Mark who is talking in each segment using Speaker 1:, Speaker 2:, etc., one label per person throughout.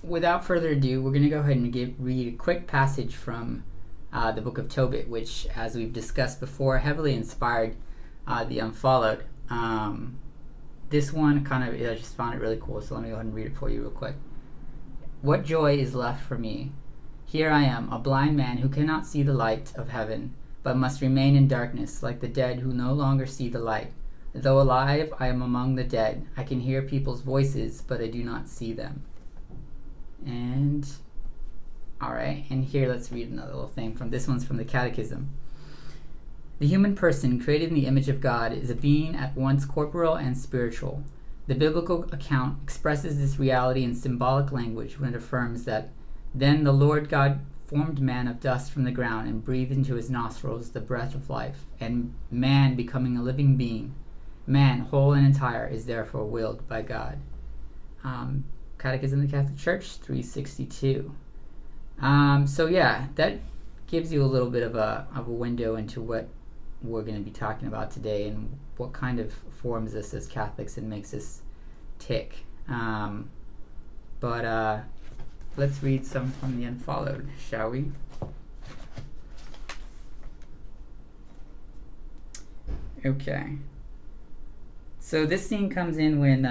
Speaker 1: without further ado, we're going to go ahead and read a quick passage from the book of Tobit, which, as we've discussed before, heavily inspired the Unfollowed. This one I just found it really cool, so let me go ahead and read it for you real quick. What joy is left for me? Here I am, a blind man who cannot see the light of heaven, but must remain in darkness, like the dead who no longer see the light. Though alive, I am among the dead. I can hear people's voices, but I do not see them. And, alright, and here let's read another little thing from this one's from the Catechism. The human person, created in the image of God, is a being at once corporeal and spiritual. The biblical account expresses this reality in symbolic language when it affirms that then the Lord God formed man of dust from the ground and breathed into his nostrils the breath of life, and man, becoming a living being, man, whole and entire, is therefore willed by God. Catechism of the Catholic Church, 362. So yeah, that gives you a little bit of a window into what we're going to be talking about today and what kind of forms us as Catholics and makes us tick. But let's read some from the Unfollowed, shall we? Okay. So this scene comes in when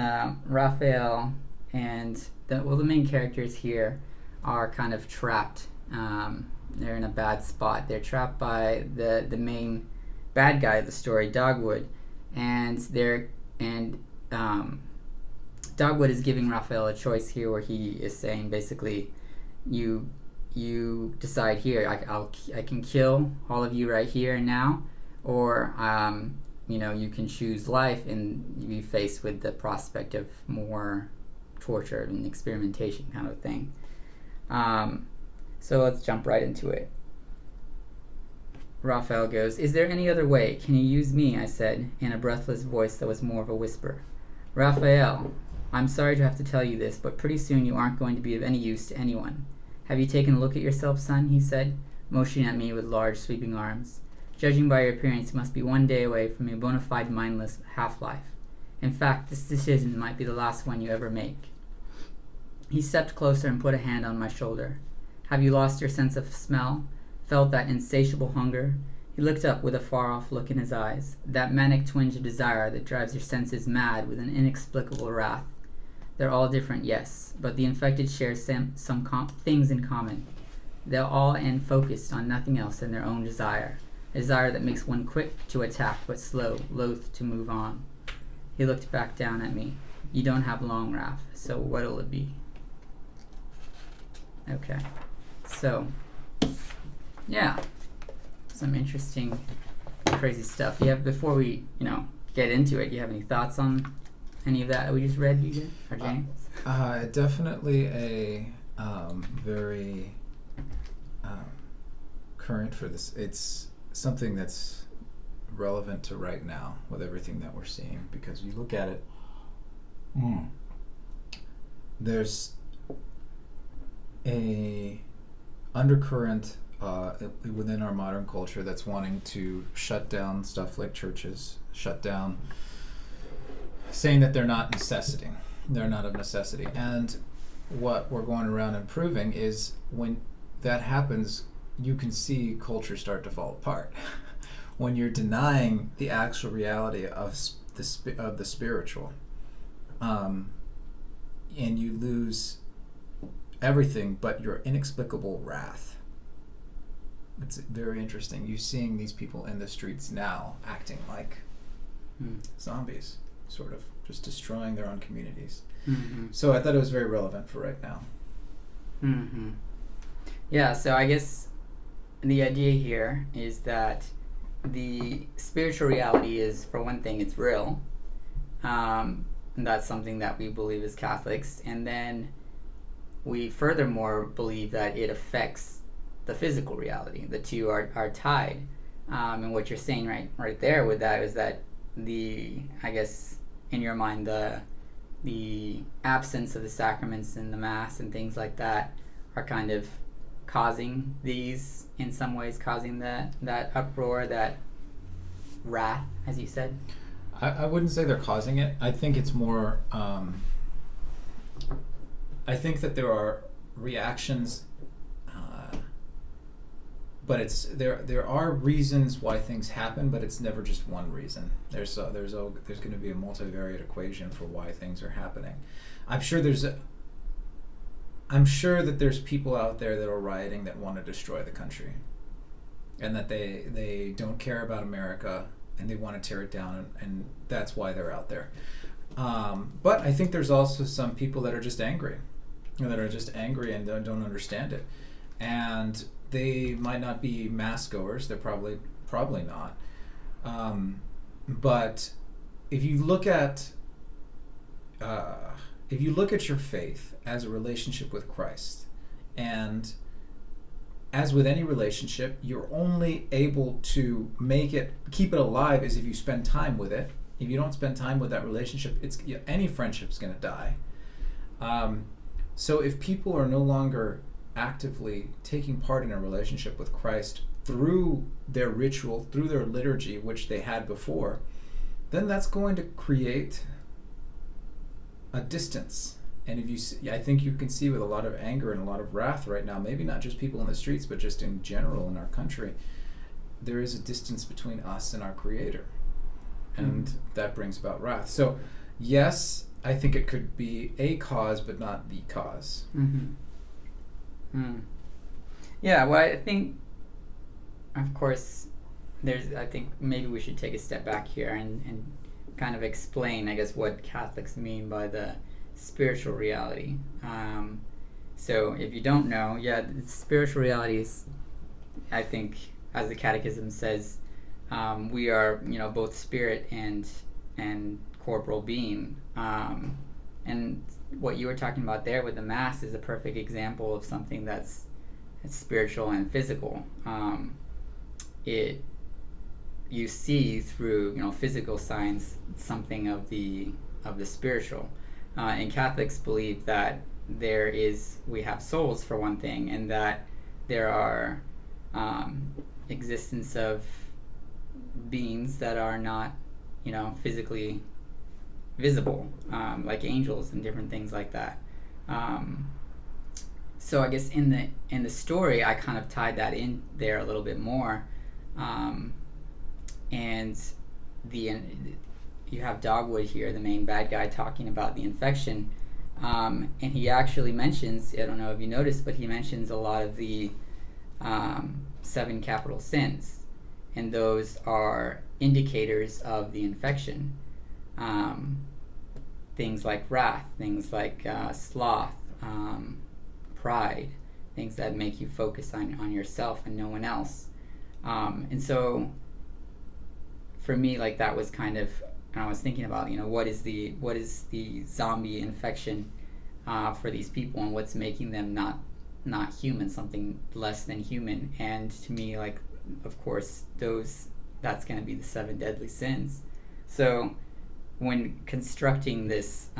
Speaker 1: Raphael and the main characters here are kind of trapped. They're in a bad spot. They're trapped by the main bad guy of the story, Dogwood, and Dogwood is giving Raphael a choice here, where he is saying basically, you decide here. I can kill all of you right here and now, or you can choose life and be faced with the prospect of more torture and experimentation kind of thing. So let's jump right into it. Raphael goes, "Is there any other way? Can you use me?" I said, in a breathless voice that was more of a whisper. "Raphael, I'm sorry to have to tell you this, but pretty soon you aren't going to be of any use to anyone. Have you taken a look at yourself, son?" he said, motioning at me with large sweeping arms. "Judging by your appearance, you must be one day away from a bona fide mindless half-life. In fact, this decision might be the last one you ever make." He stepped closer and put a hand on my shoulder. "Have you lost your sense of smell? Felt that insatiable hunger?" He looked up with a far-off look in his eyes, that manic twinge of desire that drives your senses mad with an inexplicable wrath. They're all different, yes, but the infected share some things in common. They'll all end focused on nothing else than their own desire, a desire that makes one quick to attack but slow, loath to move on. He looked back down at me. "You don't have long, Raph, so what'll it be?" Okay, so yeah, some interesting, crazy stuff. Before we, get into it, you have any thoughts on any of that we just read, you or James?
Speaker 2: Definitely a very current for this. It's something that's relevant to right now with everything that we're seeing, because you look at it, there's a undercurrent within our modern culture that's wanting to shut down stuff like churches, saying that they're not of necessity. And what we're going around and proving is, when that happens, you can see culture start to fall apart. When you're denying the actual reality of the spiritual, and you lose everything but your inexplicable wrath. It's very interesting. You're seeing these people in the streets now acting like zombies, sort of just destroying their own communities. Mm-hmm. So I thought it was very relevant for right now.
Speaker 1: Mm-hmm. Yeah, so I guess the idea here is that the spiritual reality is, for one thing, it's real. And that's something that we believe as Catholics. And then we furthermore believe that it affects the physical reality. The two are tied. And what you're saying right there with that is that I guess in your mind, the absence of the sacraments and the Mass and things like that are kind of causing these, in some ways, causing that uproar, that wrath, as you said.
Speaker 2: I wouldn't say they're causing it. I think it's more I think that there are reactions, but there are reasons why things happen, but it's never just one reason. There's going to be a multivariate equation for why things are happening. I'm sure that there's people out there that are rioting that want to destroy the country, and that they don't care about America and they want to tear it down, and that's why they're out there. But I think there's also some people that are just angry, and don't understand it, and they might not be mass goers. They're probably not. But if you look at your faith as a relationship with Christ, and as with any relationship, you're only able to keep it alive is if you spend time with it. If you don't spend time with that relationship, any friendship's going to die. So if people are no longer actively taking part in a relationship with Christ through their ritual, through their liturgy, which they had before, then that's going to create a distance. And I think you can see with a lot of anger and a lot of wrath right now, maybe not just people in the streets, but just in general in our country, there is a distance between us and our Creator. And that brings about wrath. So, yes, I think it could be a cause, but not the cause.
Speaker 1: Yeah, well, I think, of course, I think maybe we should take a step back here and kind of explain, I guess, what Catholics mean by the spiritual reality. So if you don't know, spiritual reality is, I think, as the Catechism says, we are, both spirit and corporal being. And what you were talking about there with the Mass is a perfect example of something that's spiritual and physical. You see through physical signs something of the spiritual. And Catholics believe that we have souls for one thing, and that there are existence of beings that are not physically visible, like angels and different things like that. So I guess in the story I kind of tied that in there a little bit more, and you have Dogwood here, the main bad guy, talking about the infection, and he actually mentions, I don't know if you noticed, but he mentions a lot of the 7 capital sins, and those are indicators of the infection. Things like wrath, things like sloth, pride, things that make you focus on yourself and no one else. And so for me, like, that was kind of, and I was thinking about, what is the zombie infection for these people, and what's making them not human, something less than human. And to me, like, of course, that's going to be the 7 deadly sins. So when constructing this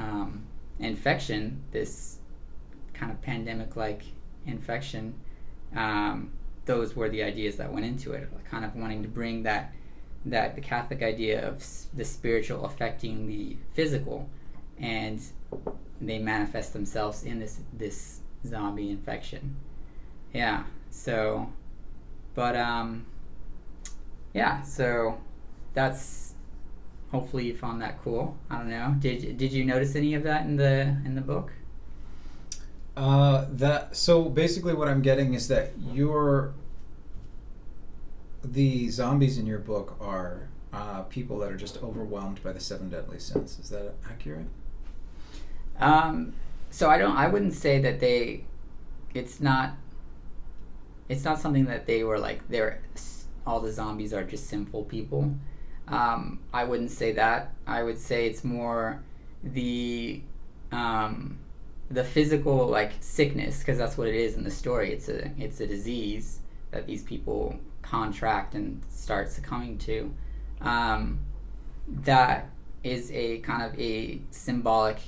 Speaker 1: infection, this kind of pandemic-like infection, those were the ideas that went into it, kind of wanting to bring that the Catholic idea of the spiritual affecting the physical, and they manifest themselves in this zombie infection. Yeah. So, but so that's, hopefully you found that cool. I don't know. Did you notice any of that in the book?
Speaker 2: So basically what I'm getting is that the zombies in your book are people that are just overwhelmed by the 7 deadly sins. Is that accurate?
Speaker 1: So I wouldn't say that it's not something that they were like, all the zombies are just sinful people. I wouldn't say that. I would say it's more the physical, like, sickness, because that's what it is in the story. It's a disease that these people contract and start succumbing to. That is a kind of a symbolic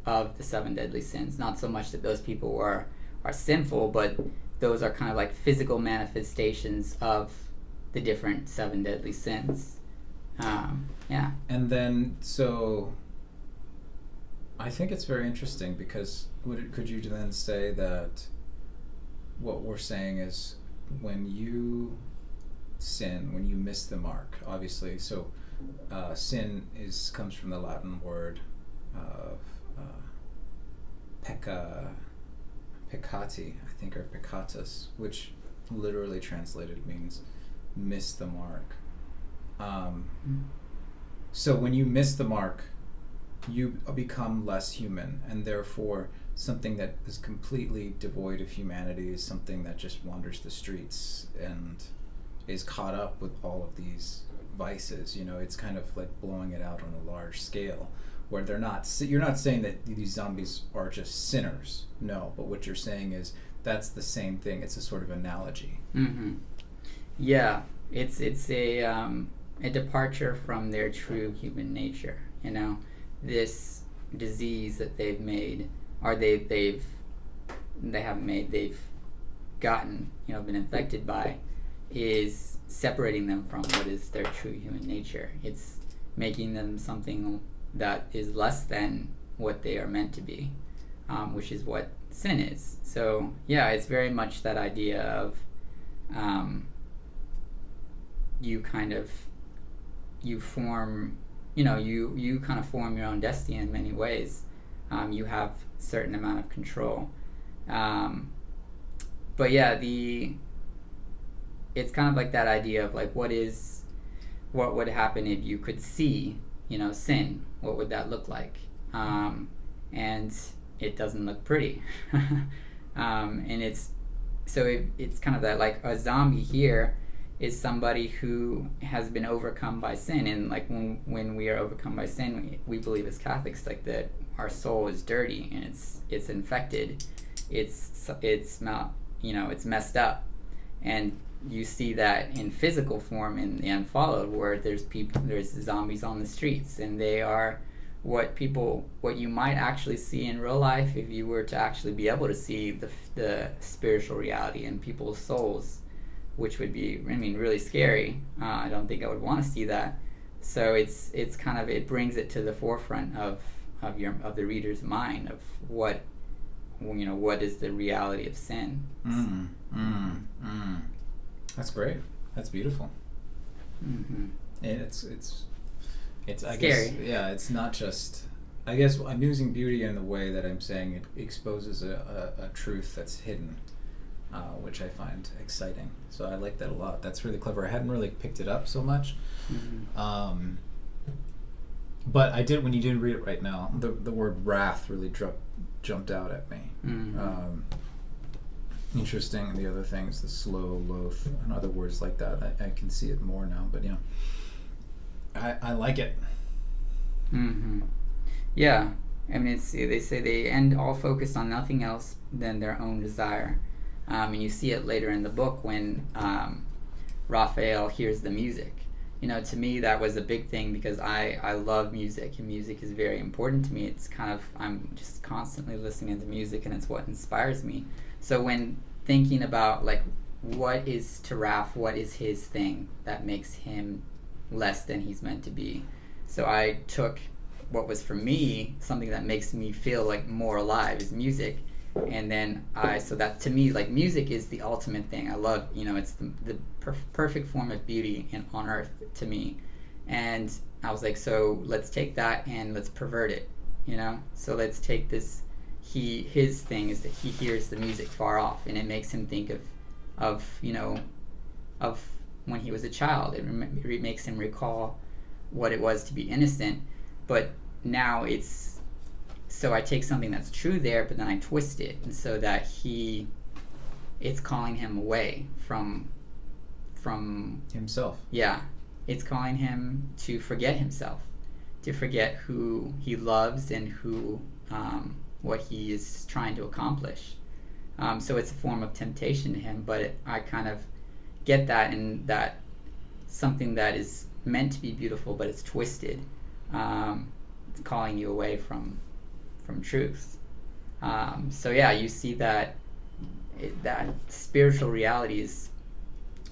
Speaker 1: of the 7 deadly sins. Not so much that those people are sinful, but those are kind of like physical manifestations of the different 7 deadly sins. Yeah.
Speaker 2: And then, so I think it's very interesting because could you then say that what we're saying is when you sin, when you miss the mark, obviously, so sin comes from the Latin word of peccati, I think, or peccatus, which literally translated means miss the mark. So when you miss the mark, you become less human, and therefore something that is completely devoid of humanity is something that just wanders the streets and is caught up with all of these vices. It's kind of like blowing it out on a large scale, where you're not saying that these zombies are just sinners, no, but what you're saying is that's the same thing. It's a sort of analogy.
Speaker 1: Yeah, it's a departure from their true human nature. This disease that they've made, or they've gotten, been infected by, is separating them from what is their true human nature. It's making them something that is less than what they are meant to be, which is what sin is. So yeah, it's very much that idea of you kind of form your own destiny in many ways. You have a certain amount of control. But yeah, it's kind of like that idea of like what would happen if you could see, sin? What would that look like? And it doesn't look pretty. And it's kind of that, like, a zombie here is somebody who has been overcome by sin. And like when we are overcome by sin, we believe as Catholics, like, that our soul is dirty and it's infected, it's not, it's messed up. And you see that in physical form in the Unfollowed, where there's zombies on the streets, and they are what you might actually see in real life if you were to actually be able to see the spiritual reality in people's souls, which would be, really scary. I don't think I would want to see that. So it's kind of, it brings it to the forefront of the reader's mind of what is the reality of sin.
Speaker 2: That's great. That's beautiful.
Speaker 1: Mm-hmm.
Speaker 2: And it's I
Speaker 1: scary.
Speaker 2: guess, yeah, it's not just, I guess I'm using beauty in the way that I'm saying it exposes a truth that's hidden, which I find exciting. So I like that a lot. That's really clever. I hadn't really picked it up so much.
Speaker 1: Mm-hmm.
Speaker 2: But I did, when you didn't read it right now, the word wrath really jumped out at me.
Speaker 1: Mm-hmm.
Speaker 2: Interesting. And the other things, the slow, loath, and other words like that, I can see it more now. But I like it.
Speaker 1: Mm-hmm. Yeah. They say they end all focused on nothing else than their own desire. And you see it later in the book when Raphael hears the music. To me that was a big thing, because I love music, and music is very important to me. It's kind of, I'm just constantly listening to music, and it's what inspires me. So when thinking about, like, what is to Raph, what is his thing that makes him less than he's meant to be? So I took what was, for me, something that makes me feel like more alive is music. And then so that, to me, like, music is the ultimate thing. I love, it's the perfect form of beauty on earth to me. And I was like, so let's take that and let's pervert it, So let's take this, his thing is that he hears the music far off, and it makes him think of when he was a child. It makes him recall what it was to be innocent. But now so I take something that's true there, but then I twist it, and so that it's calling him away from
Speaker 2: Himself.
Speaker 1: Yeah, it's calling him to forget himself, to forget who he loves and what he is trying to accomplish. So it's a form of temptation to him, but I kind of get that, and that something that is meant to be beautiful, but it's twisted. It's calling you away from truth. So yeah, you see that spiritual reality is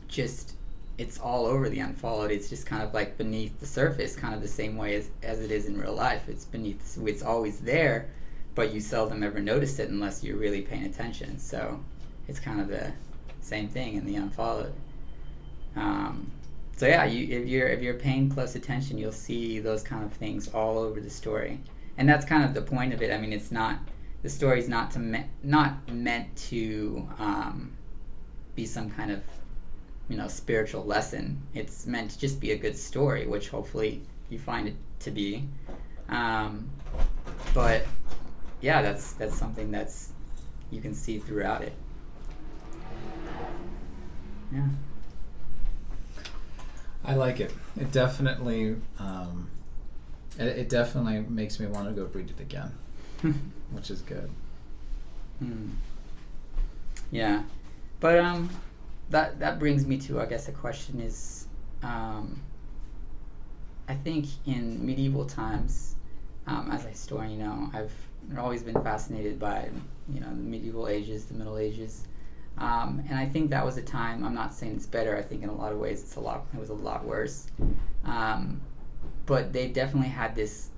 Speaker 1: just it's all over the Unfollowed. It's just kind of like beneath the surface, kind of the same way as it is in real life. It's beneath, it's always there, but you seldom ever notice it unless you're really paying attention. So it's kind of the same thing in the Unfollowed. So yeah, if you're paying close attention, you'll see those kind of things all over the story, and that's kind of the point of it. I mean, it's not, the story's not meant to be some kind of, you know, spiritual lesson. It's meant to just be a good story, which hopefully you find it to be. But yeah, that's something that's you can see throughout it. Yeah.
Speaker 2: I like it. It definitely it definitely makes me want to go read it again, which is good.
Speaker 1: Yeah, but that brings me to, I guess, a question is, I think in medieval times, as a historian, you know, I've always been fascinated by, you know, the medieval ages, the Middle Ages. And I think that was a time, I'm not saying it's better, I think in a lot of ways it was a lot worse. But they definitely had this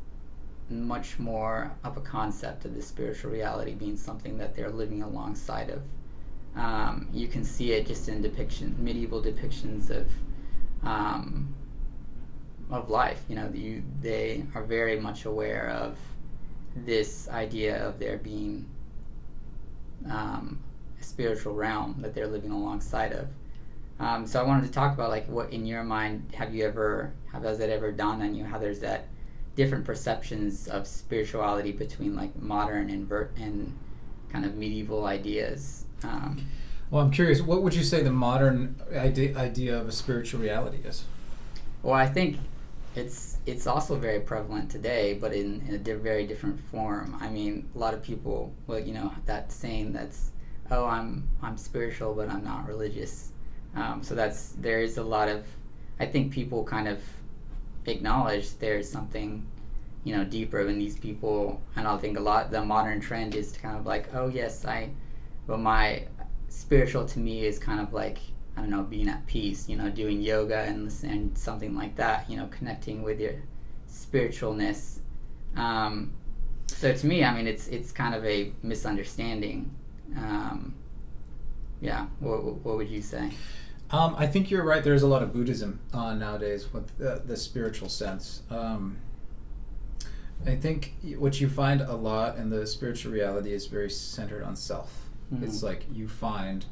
Speaker 1: much more of a concept of the spiritual reality being something that they're living alongside of. You can see it just in medieval depictions of life. You know, they are very much aware of this idea of there being a spiritual realm that they're living alongside of. So I wanted to talk about, like, what in your mind has it ever dawned on you how there's that different perceptions of spirituality between, like, modern and kind of medieval ideas?
Speaker 2: Well, I'm curious, what would you say the modern idea of a spiritual reality is?
Speaker 1: Well, I think it's also very prevalent today, but in a very different form. I mean, a lot of people, well, you know, that saying that's, oh, I'm spiritual, but I'm not religious. So there is a lot of, I think people kind of acknowledge there's something, you know, deeper in these people, and I think the modern trend is to kind of like, oh yes, but my spiritual to me is kind of like, I don't know, being at peace, you know, doing yoga and something like that, you know, connecting with your spiritualness. So to me, I mean, it's kind of a misunderstanding. Yeah, what would you say?
Speaker 2: I think you're right. There's a lot of Buddhism nowadays with the spiritual sense. I think what you find a lot in the spiritual reality is very centered on self. Mm-hmm. It's like you find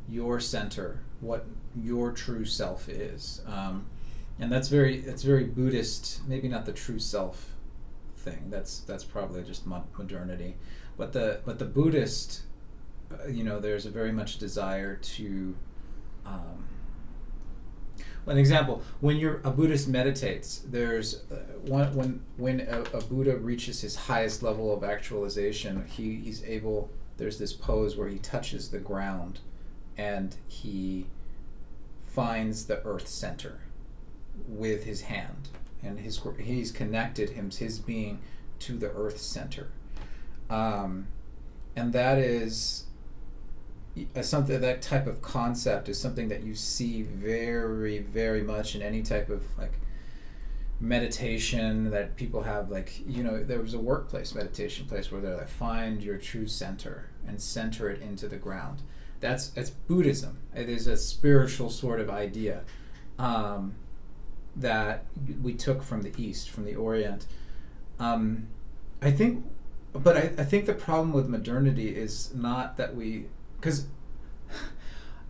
Speaker 2: your center, what your true self is, and that's very Buddhist. Maybe not the true self thing. That's probably just modernity, but the Buddhist, you know, there's a very much desire to. An example: when a Buddhist meditates, there's when a Buddha reaches his highest level of actualization, he's able. There's this pose where he touches the ground, and he finds the earth center with his hand, and he's connected his being to the earth center, and that is. Something, that type of concept is something that you see very, very much in any type of like meditation that people have. Like, you know, there was a workplace meditation place where they're like, find your true center and center it into the ground. That's Buddhism. It is a spiritual sort of idea that we took from the East, from the Orient. I think the problem with modernity is not that because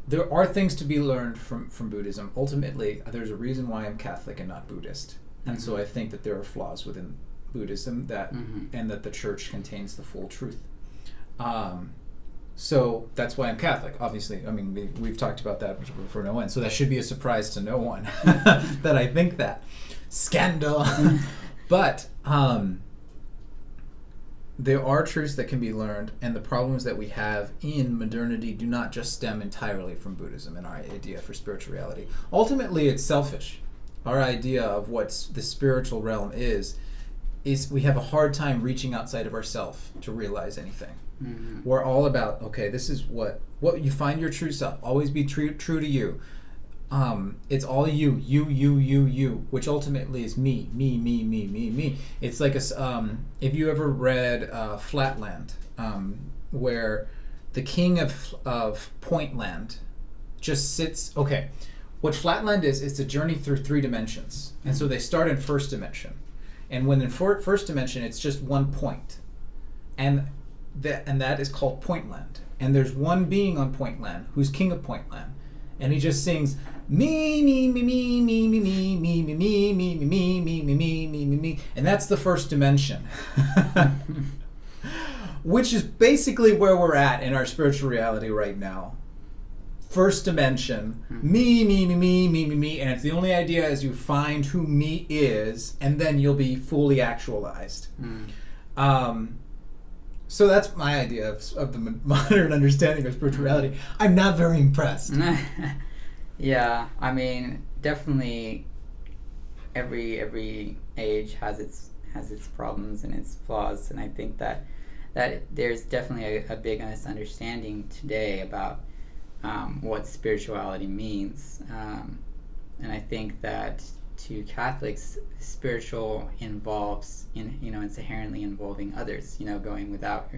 Speaker 2: there are things to be learned from Buddhism. Ultimately, there's a reason why I'm Catholic and not Buddhist. And mm-hmm. So I think that there are flaws within Buddhism that mm-hmm. and that the church contains the full truth. So that's why I'm Catholic, obviously. I mean, we've talked about that for no end. So that should be a surprise to no one that I think that. Scandal! But there are truths that can be learned, and the problems that we have in modernity do not just stem entirely from Buddhism and our idea for spiritual reality. Ultimately, it's selfish. Our idea of what the spiritual realm is we have a hard time reaching outside of ourselves to realize anything. Mm-hmm. We're all about, okay, this is what you find your true self. Always be true to you. it's all you, which ultimately is me. It's like if you ever read Flatland, where the king of Pointland just sits. Okay, what Flatland is, it's a journey through 3 dimensions, and so they start in first dimension, and when in first dimension, it's just one point, and that is called Pointland, and there's one being on Pointland who's king of Pointland, and he just sings me, and that's the first dimension. Which is basically where we're at in our spiritual reality right now. First dimension, me, and it's the only idea is you find who me is, and then you'll be fully actualized. So that's my idea of the modern understanding of spirituality. I'm not very impressed.
Speaker 1: Yeah, I mean, definitely every age has its problems and its flaws, and I think that there's definitely a big misunderstanding today about what spirituality means, and I think that to Catholics, spiritual involves it's inherently involving others, going without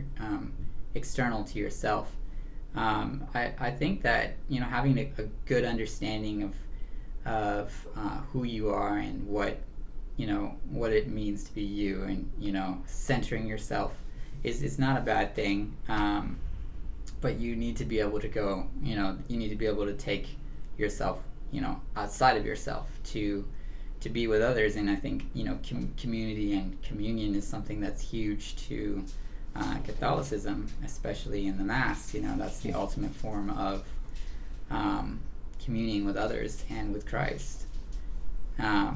Speaker 1: external to yourself. I think that having a good understanding of who you are and what it means to be you, and centering yourself is not a bad thing. But you need to be able to go. You need to be able to take yourself outside of yourself to be with others. And I think community and communion is something that's huge to Catholicism, especially in the Mass. That's the ultimate form of communing with others and with Christ. So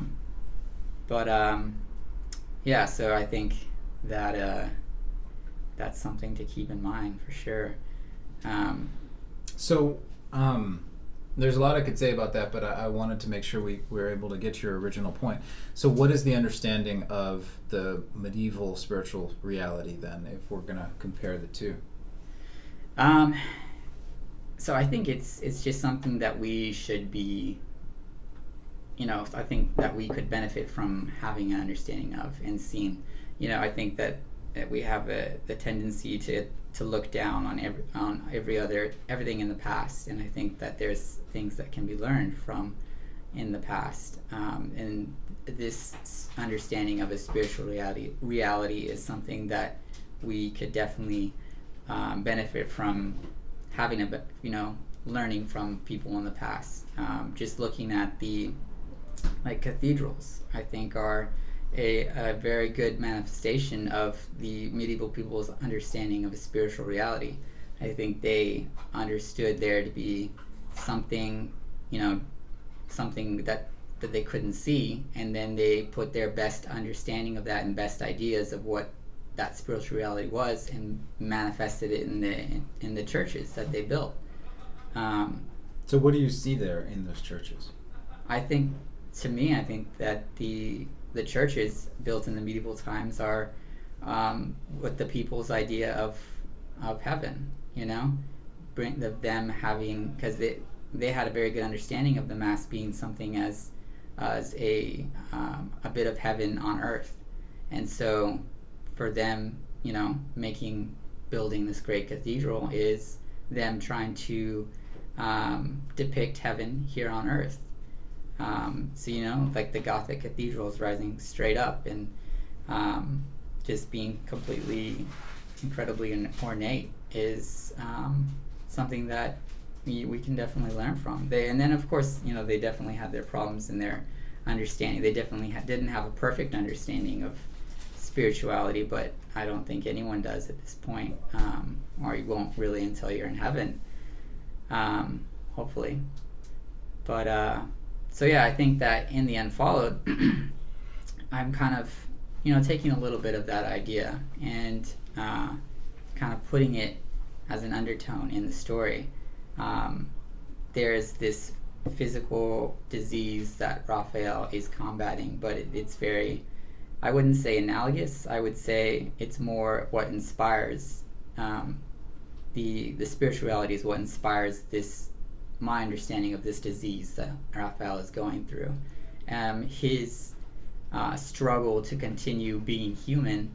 Speaker 1: I think that that's something to keep in mind for sure.
Speaker 2: There's a lot I could say about that, but I wanted to make sure we were able to get your original point. So what is the understanding of the medieval spiritual reality then, if we're going to compare the two?
Speaker 1: So I think it's just something that we should be, I think that we could benefit from having an understanding of and seeing. I think that we have the tendency to look down on everything in the past, and I think that there's things that can be learned from in the past, and this understanding of a spiritual reality is something that we could definitely benefit from having learning from people in the past. Just looking at the cathedrals, I think are a very good manifestation of the medieval people's understanding of a spiritual reality. I think they understood there to be something that they couldn't see, and then they put their best understanding of that and best ideas of what that spiritual reality was and manifested it in the churches that they built.
Speaker 2: So what do you see there in those churches?
Speaker 1: I think that the churches built in the medieval times are what the people's idea of heaven, bring them having, because they had a very good understanding of the Mass being something as a bit of heaven on earth, and so for them, building this great cathedral is them trying to depict heaven here on earth. Like the Gothic cathedrals rising straight up and just being completely incredibly ornate is something that we can definitely learn from. And then of course, they definitely had their problems in their understanding. They definitely didn't have a perfect understanding of spirituality, but I don't think anyone does at this point, or you won't really until you're in heaven, hopefully. But I think that in the Unfollowed, I'm kind of, taking a little bit of that idea and kind of putting it as an undertone in the story. There's this physical disease that Raphael is combating, but it's very, I wouldn't say analogous. I would say it's more what inspires the spirituality is what inspires this my understanding of this disease that Raphael is going through. His struggle to continue being human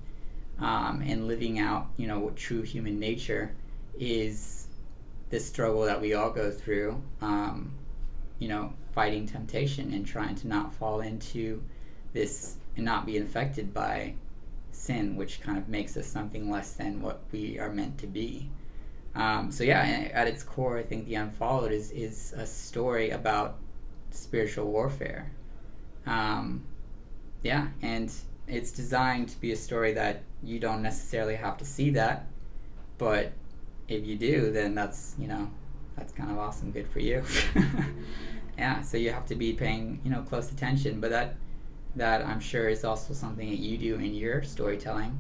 Speaker 1: and living out, what true human nature is, the struggle that we all go through, fighting temptation and trying to not fall into this and not be infected by sin, which kind of makes us something less than what we are meant to be. At its core, I think The Unfollowed is a story about spiritual warfare. And it's designed to be a story that you don't necessarily have to see that, but if you do, then that's kind of awesome, good for you. So you have to be paying, close attention, but that I'm sure is also something that you do in your storytelling,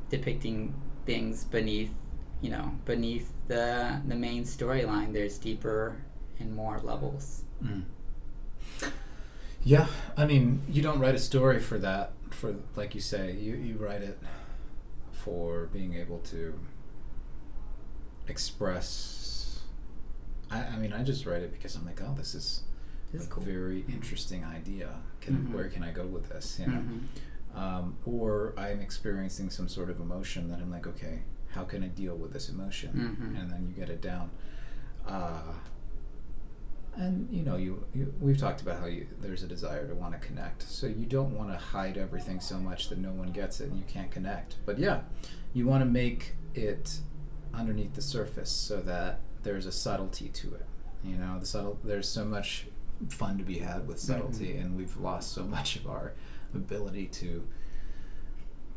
Speaker 1: depicting things beneath the main storyline. There's deeper and more levels.
Speaker 2: Yeah, I mean, you don't write a story for that, for, like you say, you write it for being able to express. I just write it because I'm like, oh, this is a cool, very interesting idea. Where can I go with this? Or I'm experiencing some sort of emotion that I'm like, okay, how can I deal with this emotion? And then you get it down. And we've talked about how there's a desire to want to connect. So you don't want to hide everything so much that no one gets it and you can't connect. But yeah, you want to make it underneath the surface so that there's a subtlety to it. There's so much fun to be had with subtlety, and we've lost so much of our ability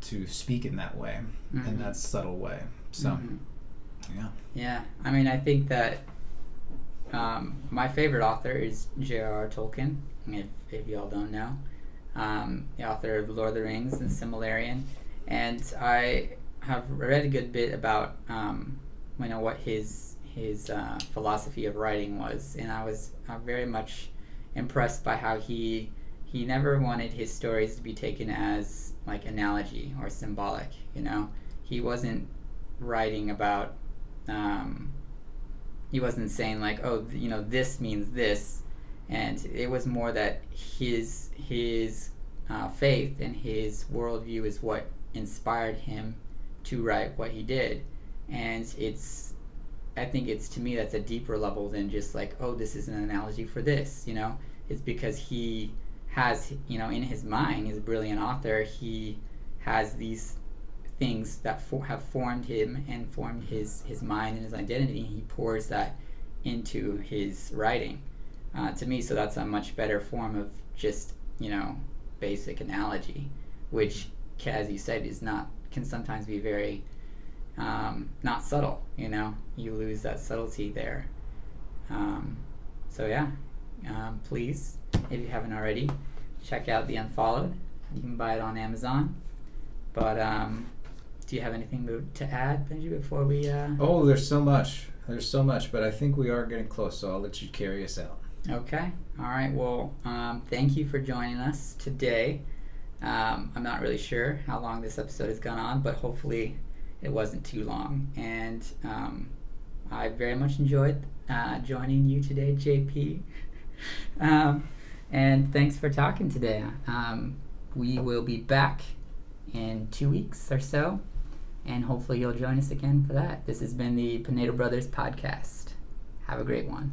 Speaker 2: to speak in that way, in that subtle way. So,
Speaker 1: yeah. I think that my favorite author is J.R.R. Tolkien, if y'all don't know, the author of Lord of the Rings and Silmarillion, and I have read a good bit about what his philosophy of writing was, and I was very much impressed by how he never wanted his stories to be taken as like analogy or symbolic. He wasn't writing about he wasn't saying like, oh, this means this, and it was more that his faith and his worldview is what inspired him to write what he did. And I think it's, to me, that's a deeper level than just like, oh, this is an analogy for this. It's because he has, in his mind, he's a brilliant author, he has these things that have formed him and formed his mind and his identity, and he pours that into his writing. To me, so that's a much better form of just, basic analogy, which, as you said, can sometimes be very not subtle. You lose that subtlety there. Please, if you haven't already, check out The Unfollowed. You can buy it on Amazon. But do you have anything to add, Benji, before we...
Speaker 2: Oh, there's so much, but I think we are getting close, so I'll let you carry us out.
Speaker 1: Okay. All right. Well, thank you for joining us today. I'm not really sure how long this episode has gone on, but hopefully it wasn't too long. And I very much enjoyed joining you today, JP. And thanks for talking today. We will be back in 2 weeks or so, and hopefully you'll join us again for that. This has been the Pinedo Brothers Podcast. Have a great one.